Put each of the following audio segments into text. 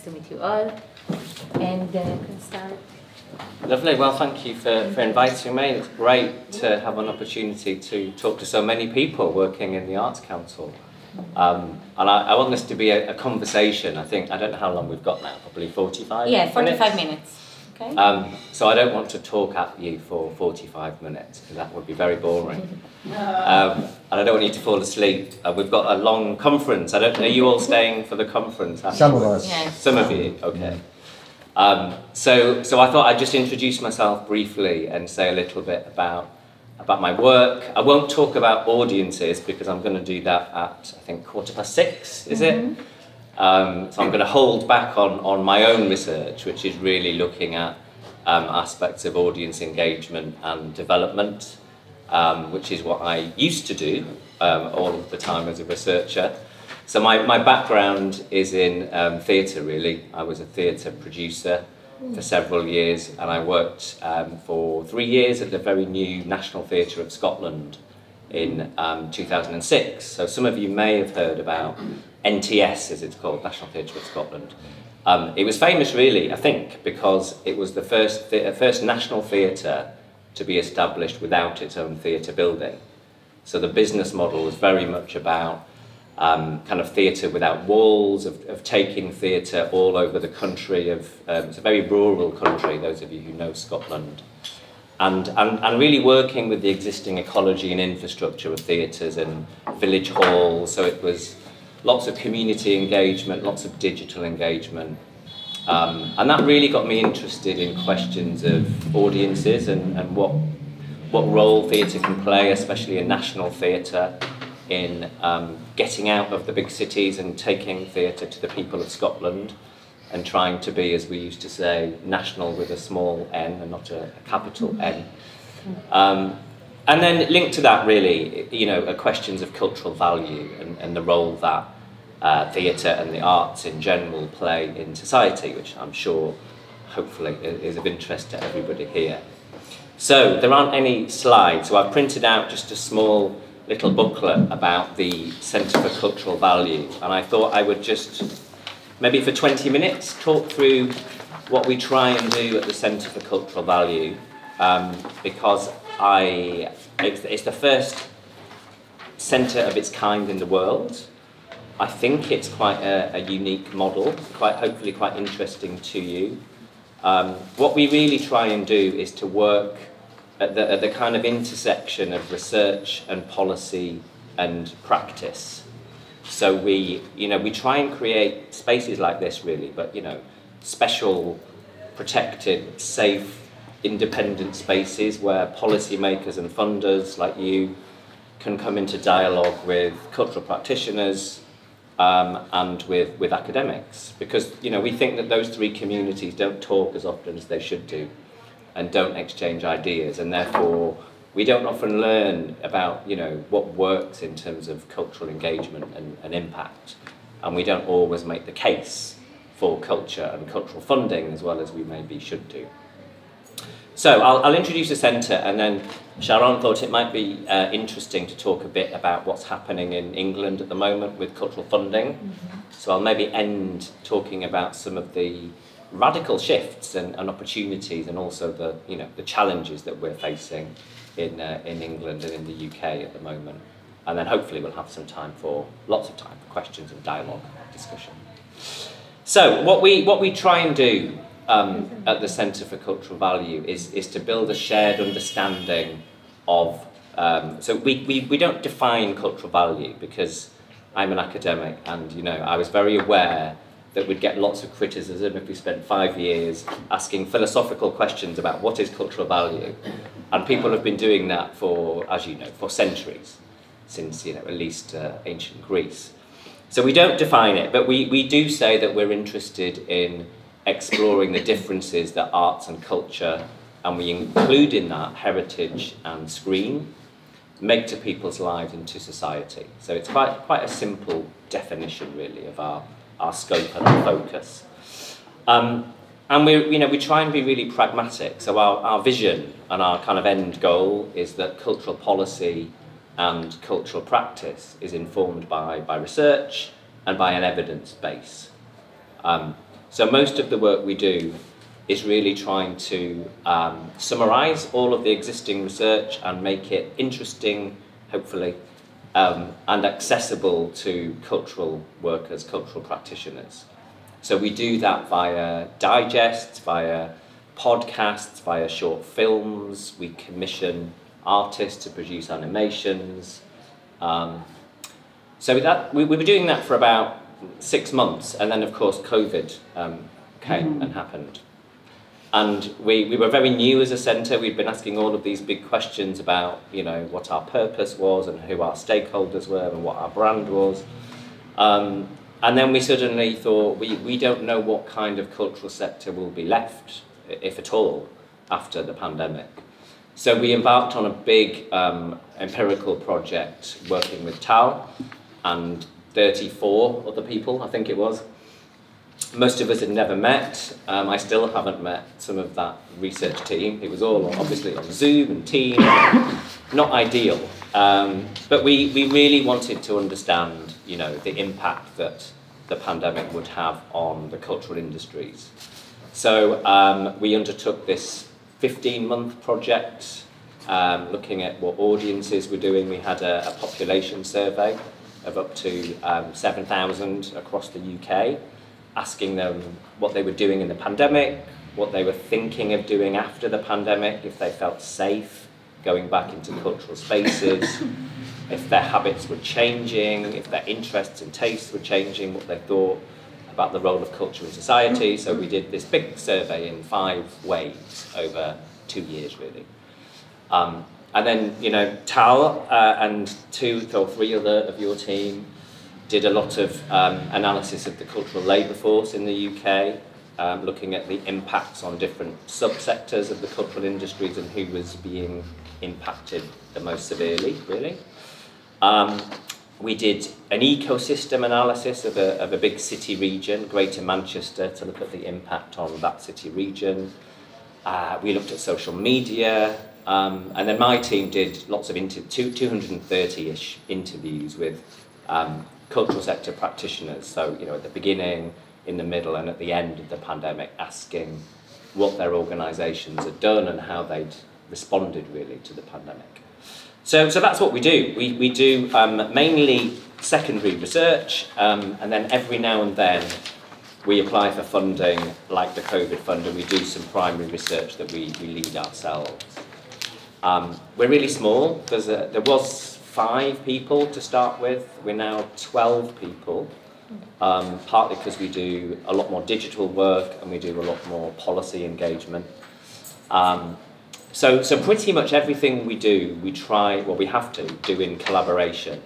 nice to meet you all. And can start. Lovely. Well, thank you for inviting me. It's great to have an opportunity to talk to so many people working in the Arts Council. And I want this to be a conversation. I don't know how long we've got now, probably 45 Yeah, 45 minutes. Okay. So I don't want to talk at you for 45 minutes, because that would be very boring. And I don't want you to fall asleep. We've got a long conference. Are you all staying for the conference? Some of us. Yes. Some of you, okay. So I thought I'd just introduce myself briefly and say a little bit about my work. I won't talk about audiences because I'm going to do that at, I think, 6:15, is it? So I'm going to hold back on my own research, which is really looking at aspects of audience engagement and development, which is what I used to do all of the time as a researcher. So my background is in theatre, really. I was a theatre producer for several years, and I worked for 3 years at the very new National Theatre of Scotland in 2006. So some of you may have heard about NTS, as it's called, National Theatre of Scotland. It was famous, really, I think, because it was the first national theatre to be established without its own theatre building. So the business model was very much about kind of theatre without walls, of taking theatre all over the country. It's a very rural country, those of you who know Scotland, and really working with the existing ecology and infrastructure of theatres and village halls. So it was lots of community engagement, lots of digital engagement, and that really got me interested in questions of audiences and what role theatre can play, especially in national theatre, in getting out of the big cities and taking theatre to the people of Scotland, and trying to be, as we used to say, national with a small n and not a capital N. And then linked to that, really, are questions of cultural value and the role that theatre and the arts in general play in society, which I'm sure, hopefully, is of interest to everybody here. So there aren't any slides, so I've printed out just a small little booklet about the Centre for Cultural Value, and I thought I would just, maybe for 20 minutes, talk through what we try and do at the Centre for Cultural Value, because it's the first centre of its kind in the world. I think it's quite a unique model, hopefully quite interesting to you. What we really try and do is to work at the kind of intersection of research and policy and practice. So we try and create spaces like this, really, but special, protected, safe, independent spaces where policymakers and funders like you can come into dialogue with cultural practitioners and with academics, because we think that those three communities don't talk as often as they should do, and don't exchange ideas, and therefore we don't often learn about what works in terms of cultural engagement and impact, and we don't always make the case for culture and cultural funding as well as we maybe should do. So I'll introduce the centre, and then Sharon thought it might be interesting to talk a bit about what's happening in England at the moment with cultural funding. So I'll maybe end talking about some of the radical shifts and opportunities, and also the challenges that we're facing in England and in the UK at the moment. And then hopefully we'll have lots of time for questions and dialogue and discussion. So what we try and do at the Centre for Cultural Value is to build a shared understanding of, so we don't define cultural value, because I'm an academic, and I was very aware that we'd get lots of criticism if we spent 5 years asking philosophical questions about what is cultural value. And people have been doing that for, as you know, for centuries, since at least ancient Greece. So we don't define it, but we do say that we're interested in exploring the differences that arts and culture, and we include in that heritage and screen, make to people's lives and to society. So it's quite a simple definition, really, of our scope and our focus. And we try and be really pragmatic. So our vision and our kind of end goal is that cultural policy and cultural practice is informed by research and by an evidence base. So most of the work we do is really trying to summarise all of the existing research and make it interesting, hopefully, and accessible to cultural workers, cultural practitioners. So we do that via digests, via podcasts, via short films. We commission artists to produce animations. So we were doing that for about 6 months, and then of course COVID came and happened. And we were very new as a centre. We'd been asking all of these big questions about, you know, what our purpose was and who our stakeholders were and what our brand was. And then we suddenly thought, we don't know what kind of cultural sector will be left, if at all, after the pandemic. So we embarked on a big empirical project working with Tal and 34 other people, I think it was. Most of us had never met. I still haven't met some of that research team. It was all obviously on Zoom and Teams. Not ideal. But we really wanted to understand, you know, the impact that the pandemic would have on the cultural industries. So we undertook this 15-month project, looking at what audiences were doing. We had a population survey of up to 7,000 across the UK, asking them what they were doing in the pandemic, what they were thinking of doing after the pandemic, if they felt safe going back into cultural spaces, if their habits were changing, if their interests and tastes were changing, what they thought about the role of culture in society. So we did this big survey in 5 waves over 2 years, really. And then, you know, Tal and 2 or 3 other of your team did a lot of analysis of the cultural labour force in the UK, looking at the impacts on different subsectors of the cultural industries and who was being impacted the most severely, really. We did an ecosystem analysis of a big city region, Greater Manchester, to look at the impact on that city region. We looked at social media, and then my team did lots of 230-ish interviews with cultural sector practitioners, so, you know, at the beginning, in the middle and at the end of the pandemic, asking what their organisations had done and how they'd responded really to the pandemic. So that's what we do. We do mainly secondary research, and then every now and then we apply for funding, like the COVID fund, and we do some primary research that we lead ourselves. We're really small. There was 5 people to start with. We're now 12 people, partly because we do a lot more digital work and we do a lot more policy engagement. So pretty much everything we do, we have to do in collaboration.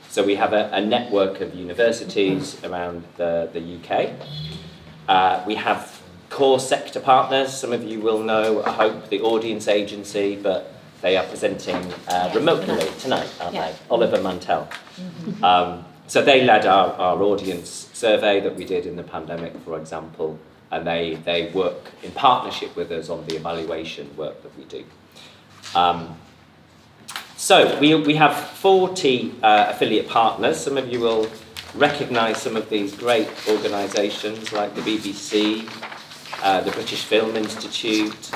So we have a network of universities around the UK. We have core sector partners. Some of you will know, I hope, the Audience Agency, but they are presenting remotely tonight, aren't they? Oliver Mantell. So they led our audience survey that we did in the pandemic, for example, and they work in partnership with us on the evaluation work that we do. So we have 40 affiliate partners. Some of you will recognise some of these great organisations like the BBC, the British Film Institute,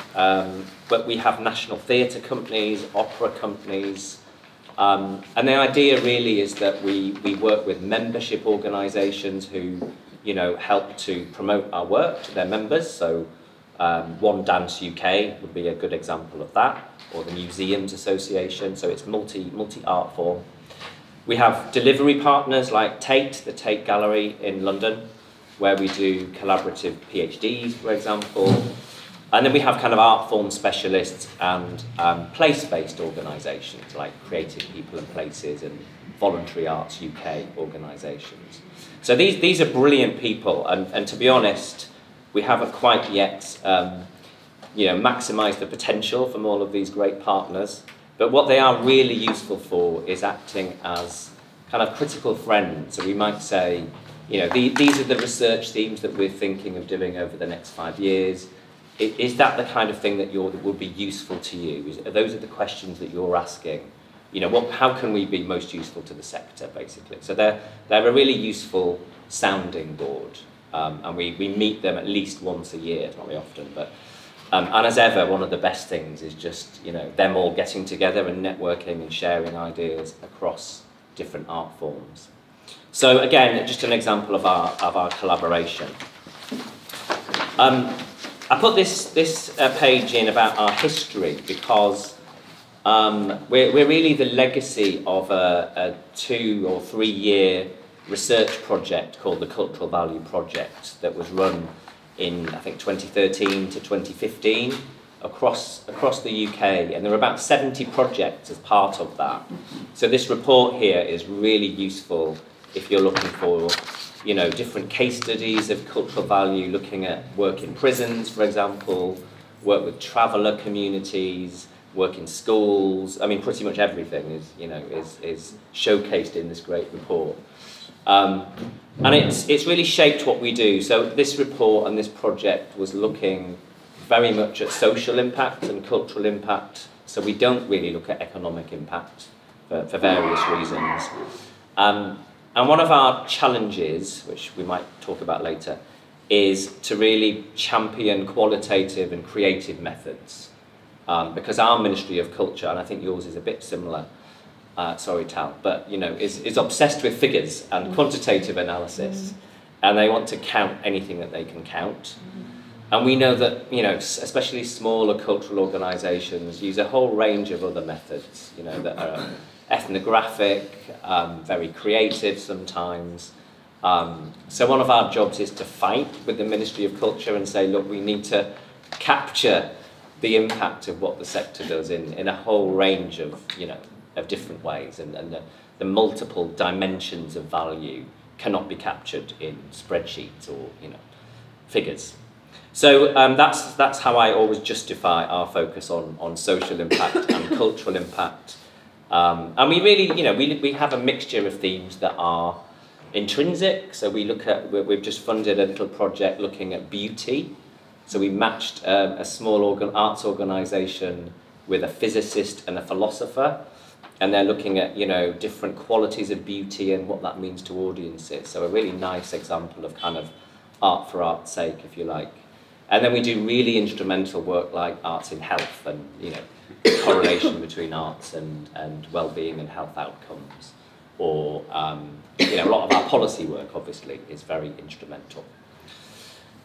but we have national theatre companies, opera companies, and the idea really is that we work with membership organisations who, you know, help to promote our work to their members. So One Dance UK would be a good example of that, or the Museums Association, so it's multi-art form. We have delivery partners like Tate, the Tate Gallery in London, where we do collaborative PhDs, for example. And then we have kind of art form specialists and place-based organisations like Creative People and Places and Voluntary Arts UK organisations. So these are brilliant people, and to be honest, we haven't quite yet maximised the potential from all of these great partners. But what they are really useful for is acting as kind of critical friends. So we might say, you know, these are the research themes that we're thinking of doing over the next 5 years. Is that the kind of thing that would be useful to you? Those are the questions that you're asking. You know, how can we be most useful to the sector, basically? So they're a really useful sounding board. and we meet them at least once a year, not very often, but and as ever, one of the best things is just, you know, them all getting together and networking and sharing ideas across different art forms. So again, just an example of our collaboration. I put this page in about our history because we're really the legacy of a 2 or 3 year research project called the Cultural Value Project that was run in, I think, 2013 to 2015 across the UK, and there were about 70 projects as part of that. So this report here is really useful if you're looking for, you know, different case studies of cultural value, looking at work in prisons, for example, work with traveller communities, work in schools. I mean, pretty much everything is, you know, is showcased in this great report. And it's really shaped what we do. So this report and this project was looking very much at social impact and cultural impact. So we don't really look at economic impact for various reasons. And one of our challenges, which we might talk about later, is to really champion qualitative and creative methods. Because our Ministry of Culture, and I think yours is a bit similar, sorry Tal, but you know, is obsessed with figures and quantitative analysis, and they want to count anything that they can count. And we know that, you know, especially smaller cultural organisations use a whole range of other methods, you know, that are ethnographic, very creative sometimes. So one of our jobs is to fight with the Ministry of Culture and say, look, we need to capture the impact of what the sector does in a whole range of, you know, of different ways, and the multiple dimensions of value cannot be captured in spreadsheets or, you know, figures. So that's how I always justify our focus on social impact and cultural impact. And we really, you know, we have a mixture of themes that are intrinsic. So we look at, we've just funded a little project looking at beauty. So we matched a small arts organisation with a physicist and a philosopher, and they're looking at, you know, different qualities of beauty and what that means to audiences. So a really nice example of kind of art for art's sake, if you like. And then we do really instrumental work like arts in health and, you know, correlation between arts and well-being and health outcomes. Or, you know, a lot of our policy work, obviously, is very instrumental.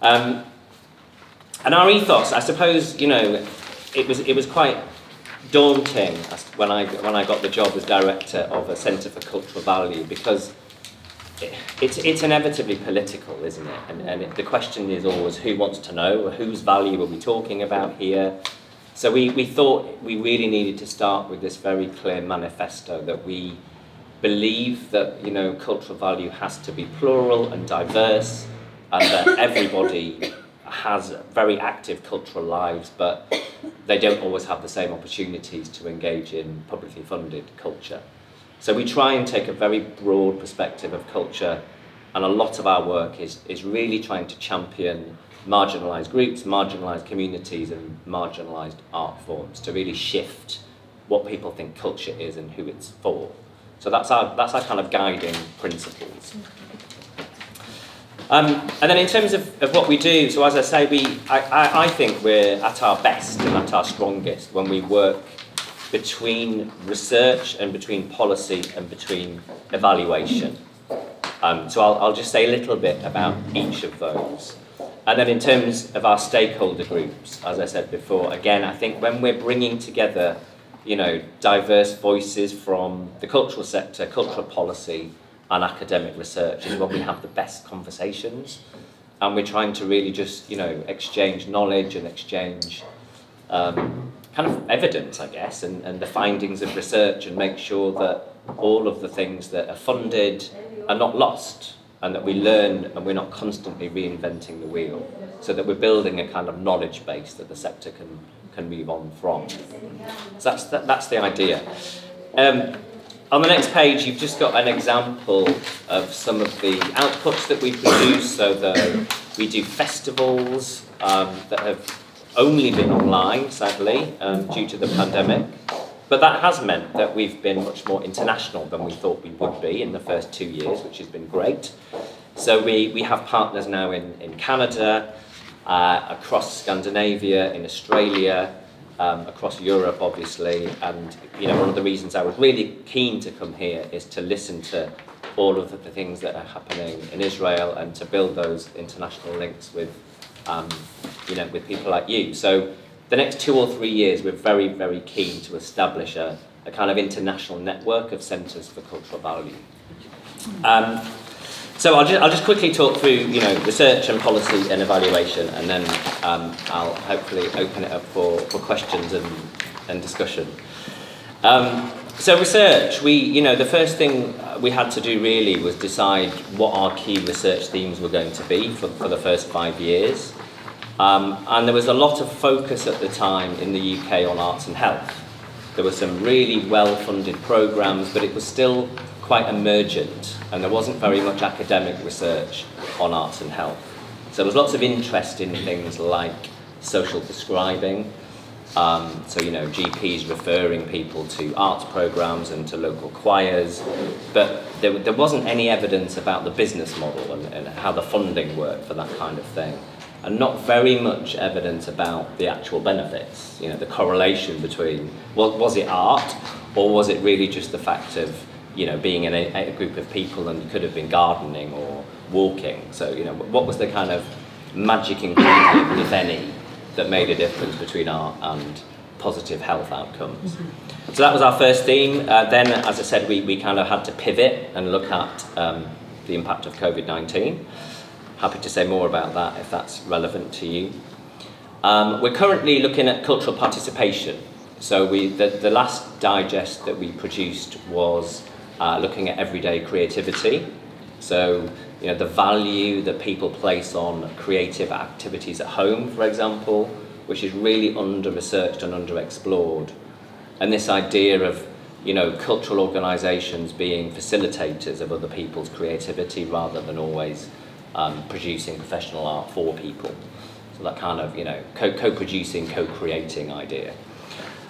And our ethos, I suppose, you know, it was quite daunting when I got the job as director of a Centre for Cultural Value, because it's inevitably political, isn't it? And the question is always, who wants to know? Whose value are we talking about here? So we thought we really needed to start with this very clear manifesto that we believe that, you know, cultural value has to be plural and diverse, and that everybody has very active cultural lives, but they don't always have the same opportunities to engage in publicly funded culture. So we try and take a very broad perspective of culture, and a lot of our work is really trying to champion marginalised groups, marginalised communities and marginalised art forms to really shift what people think culture is and who it's for. So that's our kind of guiding principles. And then in terms of what we do, so as I say, I think we're at our best and at our strongest when we work between research and between policy and between evaluation. So I'll just say a little bit about each of those. And then in terms of our stakeholder groups, as I said before, again, I think when we're bringing together, you know, diverse voices from the cultural sector, cultural policy, and academic research is when we have the best conversations, and we're trying to really just, you know, exchange knowledge and exchange kind of evidence, I guess, and the findings of research, and make sure that all of the things that are funded are not lost, and that we learn and we're not constantly reinventing the wheel, so that we're building a kind of knowledge base that the sector can move on from. So that's the idea. On the next page, you've just got an example of some of the outputs that we produce. So we do festivals that have only been online, sadly, due to the pandemic. But that has meant that we've been much more international than we thought we would be in the first 2 years, which has been great. So we have partners now in Canada, across Scandinavia, in Australia, across Europe, obviously. And one of the reasons I was really keen to come here is to listen to all of the things that are happening in Israel and to build those international links with, with people like you. So the next 2 or 3 years, we're very, very keen to establish a kind of international network of centres for cultural value. So I'll just quickly talk through, research and policy and evaluation, and then I'll hopefully open it up for questions and discussion. So research, the first thing we had to do really was decide what our key research themes were going to be for the first 5 years. And there was a lot of focus at the time in the UK on arts and health. There were some really well-funded programmes, but it was still quite emergent, and there wasn't very much academic research on arts and health. So there was lots of interest in things like social prescribing, GPs referring people to arts programmes and to local choirs, but there wasn't any evidence about the business model and how the funding worked for that kind of thing, and not very much evidence about the actual benefits, the correlation between, was it art, or was it really just the fact of being in a group of people, and you could have been gardening or walking. So, what was the kind of magic ingredient, if any, that made a difference between art and positive health outcomes? Mm-hmm. So that was our first theme. Then, as I said, we kind of had to pivot and look at the impact of COVID-19. Happy to say more about that if that's relevant to you. We're currently looking at cultural participation. So the last digest that we produced was looking at everyday creativity. So, the value that people place on creative activities at home, for example, which is really under-researched and under-explored. And this idea of, cultural organisations being facilitators of other people's creativity rather than always producing professional art for people. So that kind of, co-producing, co-creating idea.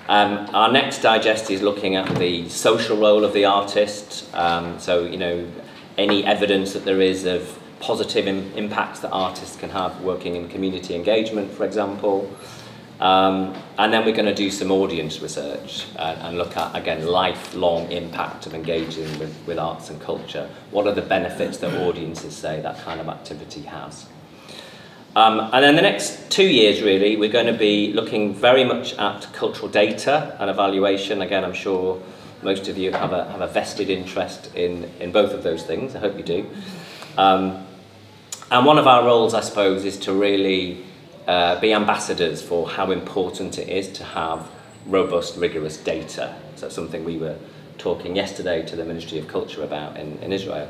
Our next digest is looking at the social role of the artist. Any evidence that there is of positive impacts that artists can have working in community engagement, for example. And then we're going to do some audience research and look at, again, lifelong impact of engaging with arts and culture. What are the benefits that audiences say that kind of activity has? And then the next 2 years, really, we're going to be looking very much at cultural data and evaluation. Again, I'm sure most of you have a vested interest in both of those things. I hope you do. And one of our roles, I suppose, is to really be ambassadors for how important it is to have robust, rigorous data. So that's something we were talking yesterday to the Ministry of Culture about in Israel.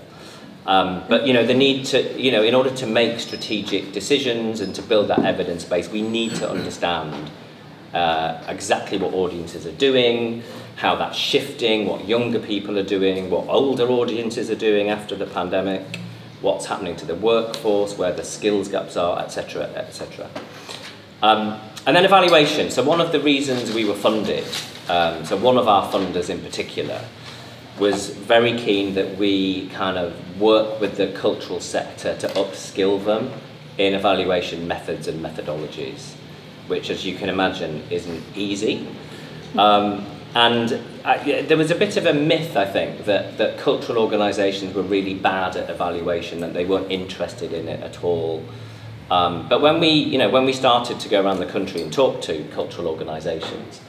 But the need to, in order to make strategic decisions and to build that evidence base, we need to understand exactly what audiences are doing, how that's shifting, what younger people are doing, what older audiences are doing after the pandemic, what's happening to the workforce, where the skills gaps are, etc., etc. And then evaluation. So one of the reasons we were funded, so one of our funders in particular, was very keen that we kind of work with the cultural sector to upskill them in evaluation methods and methodologies, which, as you can imagine, isn't easy. There was a bit of a myth, I think, that cultural organisations were really bad at evaluation, that they weren't interested in it at all. But when we started to go around the country and talk to cultural organisations,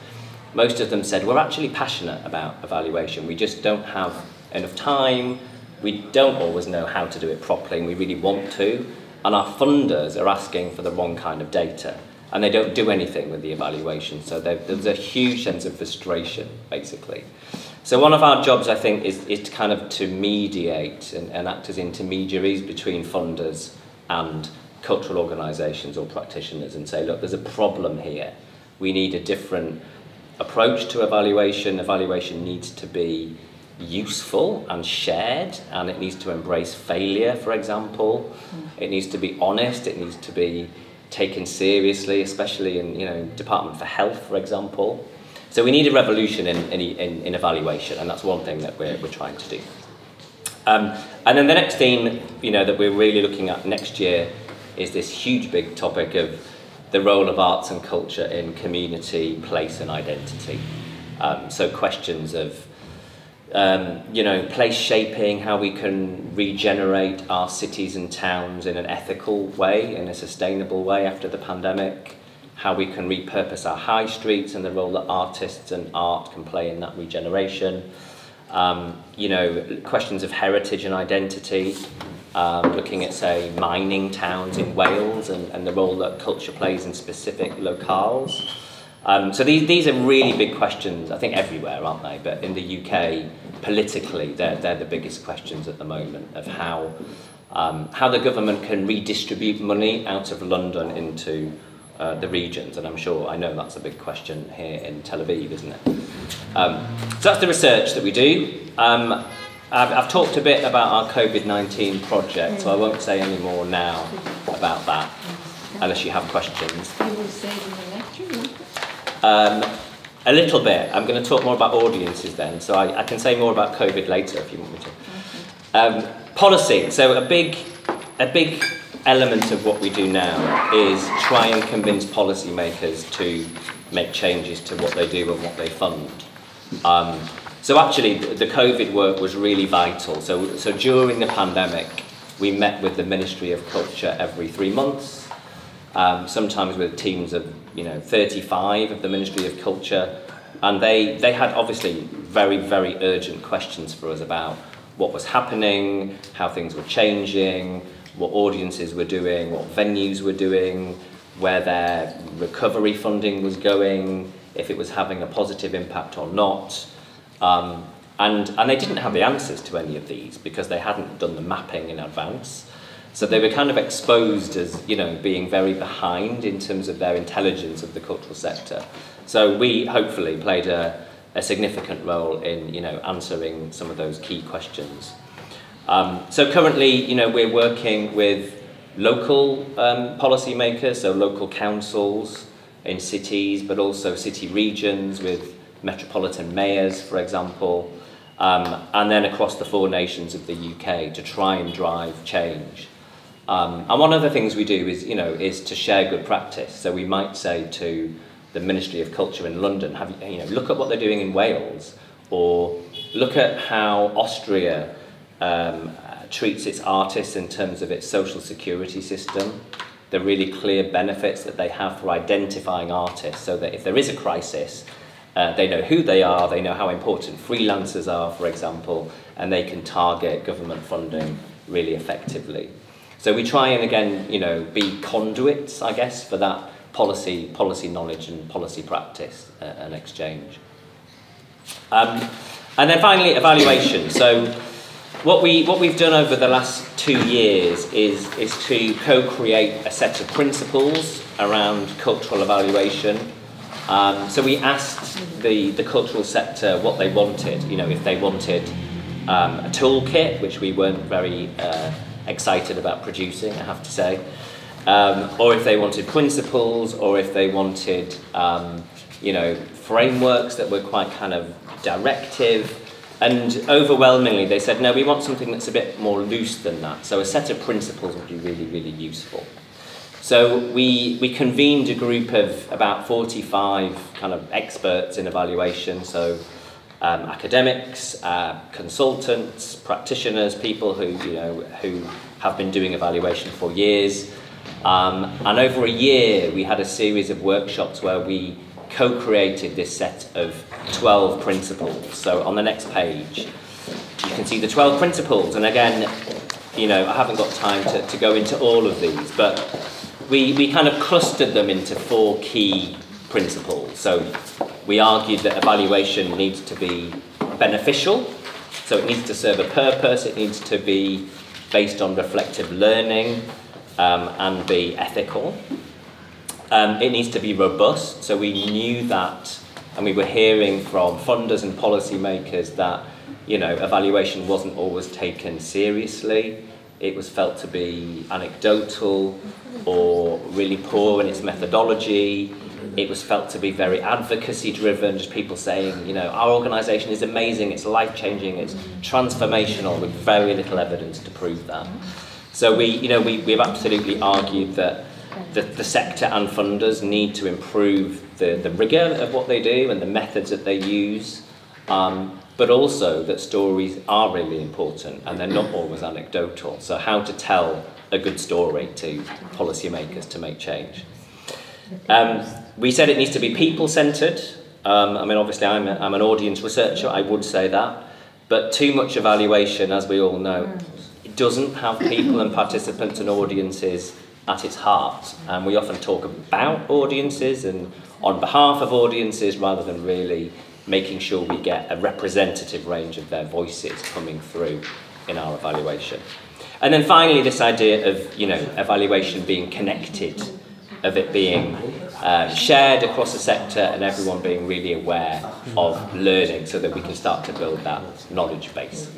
most of them said, we're actually passionate about evaluation. We just don't have enough time. We don't always know how to do it properly, and we really want to. And our funders are asking for the wrong kind of data, and they don't do anything with the evaluation. So there's a huge sense of frustration, basically. So one of our jobs, I think, is to kind of to mediate and act as intermediaries between funders and cultural organisations or practitioners and say, look, there's a problem here. We need a different approach to evaluation. Evaluation needs to be useful and shared, and it needs to embrace failure, for example. It needs to be honest, it needs to be taken seriously, especially in Department for Health, for example. So we need a revolution in evaluation, and that's one thing that we're trying to do. And then the next theme, that we're really looking at next year is this huge big topic of the role of arts and culture in community, place and identity. So questions of, place shaping, how we can regenerate our cities and towns in an ethical way, in a sustainable way after the pandemic, how we can repurpose our high streets and the role that artists and art can play in that regeneration. Questions of heritage and identity, looking at, say, mining towns in Wales and the role that culture plays in specific locales. So these are really big questions, I think everywhere, aren't they? But in the UK, politically, they're the biggest questions at the moment of how the government can redistribute money out of London into the regions, and I know that's a big question here in Tel Aviv, isn't it? So that's the research that we do. I've talked a bit about our COVID-19 project, so I won't say any more now about that, unless you have questions. You will say in the lecture? A little bit. I'm going to talk more about audiences then, so I can say more about COVID later if you want me to. Policy. So a big element of what we do now is try and convince policymakers to make changes to what they do and what they fund. So actually, the COVID work was really vital. So during the pandemic, we met with the Ministry of Culture every 3 months, sometimes with teams of 35 of the Ministry of Culture, and they had obviously very, very urgent questions for us about what was happening, how things were changing, what audiences were doing, what venues were doing, where their recovery funding was going, if it was having a positive impact or not. And they didn't have the answers to any of these because they hadn't done the mapping in advance. So they were kind of exposed as, being very behind in terms of their intelligence of the cultural sector. So we hopefully played a significant role in, answering some of those key questions. So currently, we're working with local policymakers, so local councils in cities, but also city regions with metropolitan mayors, for example, and then across the 4 nations of the UK to try and drive change. And one of the things we do is to share good practice. So we might say to the Ministry of Culture in London, look at what they're doing in Wales, or look at how Austria treats its artists in terms of its social security system, the really clear benefits that they have for identifying artists so that if there is a crisis, they know who they are, they know how important freelancers are, for example, and they can target government funding really effectively. So we try and, again, be conduits, I guess, for that policy knowledge and policy practice and exchange. And then finally, evaluation. So what we've done over the last 2 years is to co-create a set of principles around cultural evaluation. So we asked the cultural sector what they wanted, if they wanted a toolkit, which we weren't very excited about producing, I have to say, or if they wanted principles, or if they wanted, frameworks that were quite kind of directive. And overwhelmingly, they said, no, we want something that's a bit more loose than that. So a set of principles would be really, really useful. So we convened a group of about 45 kind of experts in evaluation, so academics, consultants, practitioners, people who have been doing evaluation for years. And over a year, we had a series of workshops where we co-created this set of 12 principles. So on the next page, you can see the 12 principles. And again, I haven't got time to go into all of these, but we kind of clustered them into 4 key principles. So we argued that evaluation needs to be beneficial, so it needs to serve a purpose, it needs to be based on reflective learning and be ethical. It needs to be robust, so we knew that, and we were hearing from funders and policymakers that evaluation wasn't always taken seriously. It was felt to be anecdotal or really poor in its methodology. it was felt to be very advocacy driven, just people saying, you know, our organisation is amazing, it's life-changing, it's transformational, with very little evidence to prove that. So we've absolutely argued that the sector and funders need to improve the rigour of what they do and the methods that they use, but also that stories are really important and they're not always anecdotal. So how to tell a good story to policymakers to make change. We said it needs to be people-centred. I mean, obviously I'm an audience researcher, I would say that, but too much evaluation, as we all know, it doesn't have people and participants and audiences at its heart. And we often talk about audiences and on behalf of audiences rather than really making sure we get a representative range of their voices coming through in our evaluation. And then finally, this idea of, you know, evaluation being connected, of it being shared across the sector and everyone being really aware of learning so that we can start to build that knowledge base.